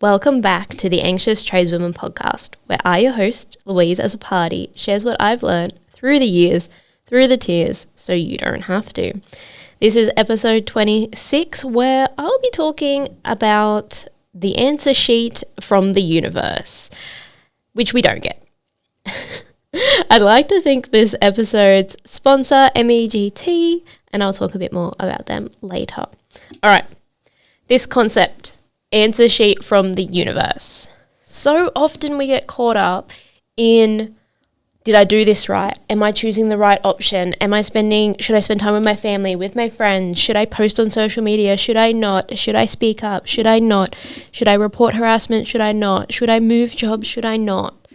Welcome back to the Anxious Tradeswoman podcast, where I, your host, Louise as a party, shares what I've learned through the years, through the tears, so you don't have to. This is episode 26, where I'll be talking about the answer sheet from the universe, which we don't get. I'd like to thank this episode's sponsor, MEGT, and I'll talk a bit more about them later. All right, this concept, answer sheet from the universe. So often we get caught up in, did I do this right? Am I choosing the right option? Should I spend time with my family, with my friends? Should I post on social media? Should I not? Should I speak up? Should I not? Should I report harassment? Should I not? Should I move jobs? Should I not?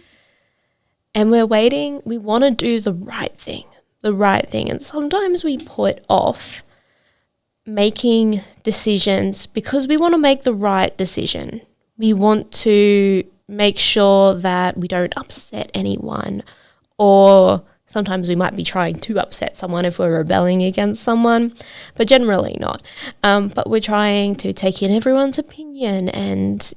And we're waiting. We want to do the right thing. And sometimes we put off making decisions because we want to make the right decision. We want to make sure that we don't upset anyone, or sometimes we might be trying to upset someone if we're rebelling against someone, but generally not. But we're trying to take in everyone's opinion and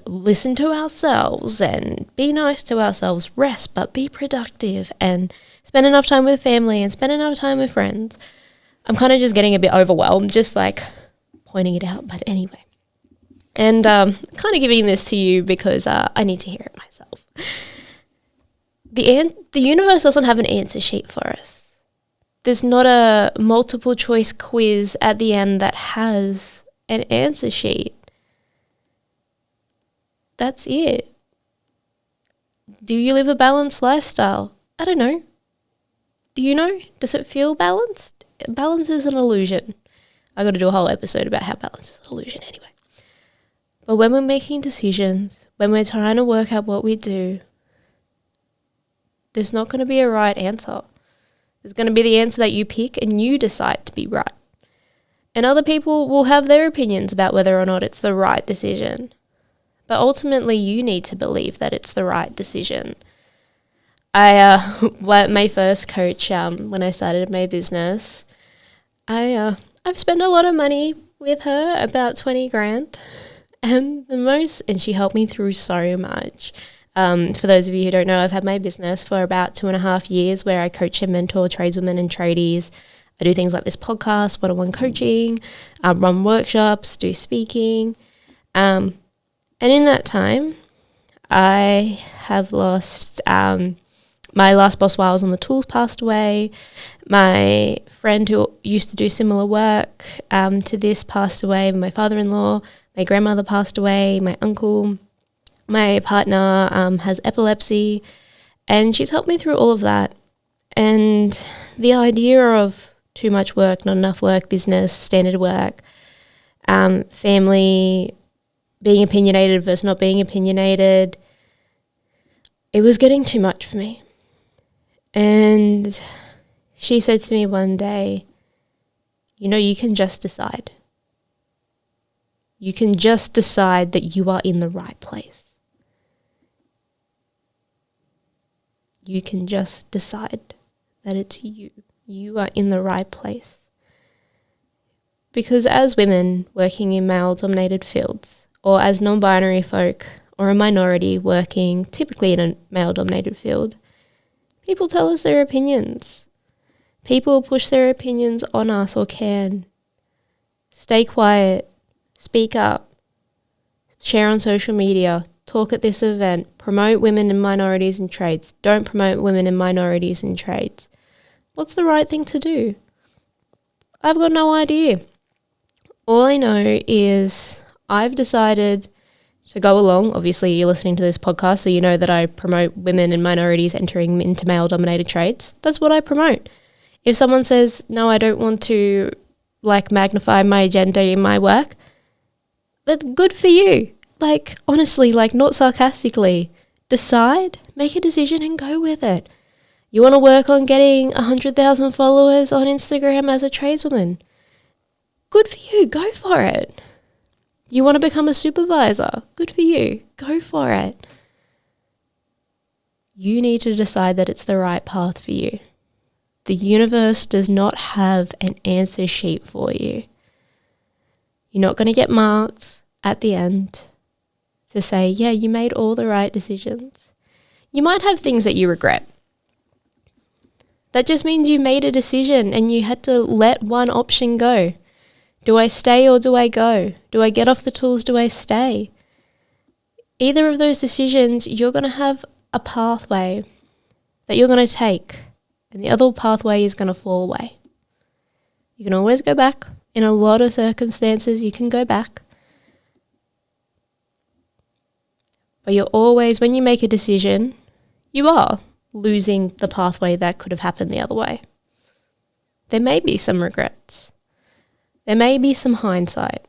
listen to ourselves and be nice to ourselves, rest, but be productive and spend enough time with family and spend enough time with friends. I'm kind of just getting a bit overwhelmed, just like pointing it out, but anyway. And kind of giving this to you because I need to hear it myself. The universe doesn't have an answer sheet for us. There's not a multiple choice quiz at the end that has an answer sheet. That's it. Do you live a balanced lifestyle? I don't know. Do you know? Does it feel balanced? Balance is an illusion. I got to do a whole episode about how balance is an illusion anyway. But when we're making decisions, when we're trying to work out what we do, there's not going to be a right answer. There's going to be the answer that you pick and you decide to be right. And other people will have their opinions about whether or not it's the right decision. But ultimately, you need to believe that it's the right decision. My first coach, when I started my business, I've spent a lot of money with her, about 20 grand, and she helped me through so much. For those of you who don't know, I've had my business for about 2.5 years, where I coach and mentor tradeswomen and tradies. I do things like this podcast, one-on-one coaching, run workshops, do speaking, and in that time, I have lost my last boss while I was on the tools passed away. My friend who used to do similar work to this passed away. My father-in-law, my grandmother passed away. My uncle, my partner has epilepsy. And she's helped me through all of that. And the idea of too much work, not enough work, business, standard work, family, being opinionated versus not being opinionated, it was getting too much for me. And she said to me one day, you can just decide. You can just decide that you are in the right place. You can just decide that it's you. You are in the right place. Because as women working in male-dominated fields, or as non-binary folk, or a minority working typically in a male-dominated field, people tell us their opinions. People push their opinions on us or can. Stay quiet, speak up, share on social media, talk at this event, promote women and minorities in trades, don't promote women and minorities in trades. What's the right thing to do? I've got no idea. All I know is I've decided to go along. Obviously, you're listening to this podcast, so you know that I promote women and minorities entering into male-dominated trades. That's what I promote. If someone says, no, I don't want to magnify my agenda in my work, that's good for you. Honestly, not sarcastically. Decide, make a decision and go with it. You want to work on getting 100,000 followers on Instagram as a tradeswoman? Good for you, go for it. You want to become a supervisor? Good for you. Go for it. You need to decide that it's the right path for you. The universe does not have an answer sheet for you. You're not going to get marked at the end. to say, yeah, you made all the right decisions. You might have things that you regret. That just means you made a decision and you had to let one option go. Do I stay or do I go? Do I get off the tools? Do I stay? Either of those decisions, you're going to have a pathway that you're going to take, and the other pathway is going to fall away. You can always go back. In a lot of circumstances, you can go back. But you're always, when you make a decision, you are losing the pathway that could have happened the other way. There may be some regrets. There may be some hindsight.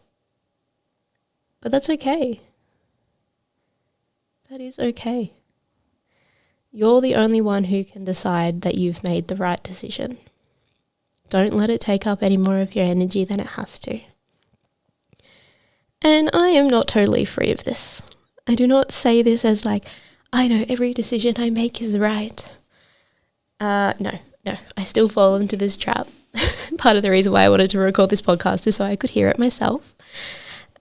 But that's okay. That is okay. You're the only one who can decide that you've made the right decision. Don't let it take up any more of your energy than it has to. And I am not totally free of this. I do not say this as like, I know every decision I make is right. No, I still fall into this trap. Part of the reason why I wanted to record this podcast is so I could hear it myself.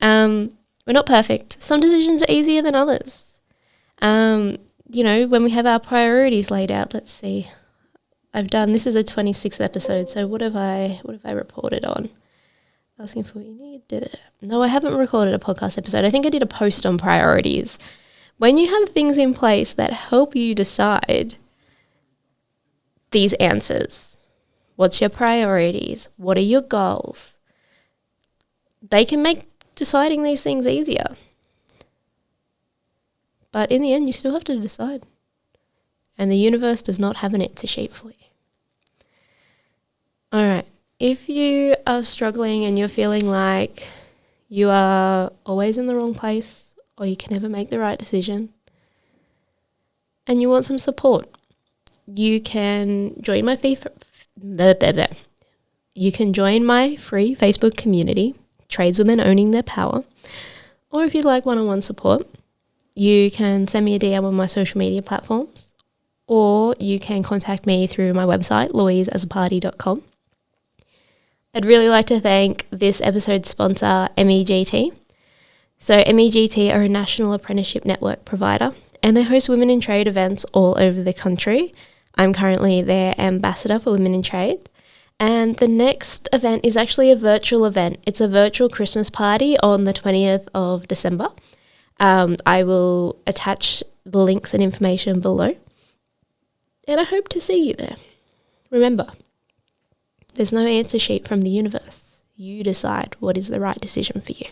We're not perfect. Some decisions are easier than others. When we have our priorities laid out, let's see. This is a 26th episode, so what have I reported on? Asking for what you need. No, I haven't recorded a podcast episode. I think I did a post on priorities. When you have things in place that help you decide these answers, what's your priorities? What are your goals? They can make deciding these things easier. But in the end, you still have to decide. And the universe does not have an answer sheet for you. All right. If you are struggling and you're feeling like you are always in the wrong place or you can never make the right decision and you want some support, you can join my free Facebook community, Tradeswomen Owning Their Power. Or if you'd like one-on-one support, you can send me a DM on my social media platforms, or you can contact me through my website, louiseasaparty.com. I'd really like to thank this episode's sponsor, MEGT. So MEGT are a national apprenticeship network provider, and they host women in trade events all over the country. I'm currently their ambassador for Women in Trade. And the next event is actually a virtual event. It's a virtual Christmas party on the 20th of December. I will attach the links and information below. And I hope to see you there. Remember, there's no answer sheet from the universe. You decide what is the right decision for you.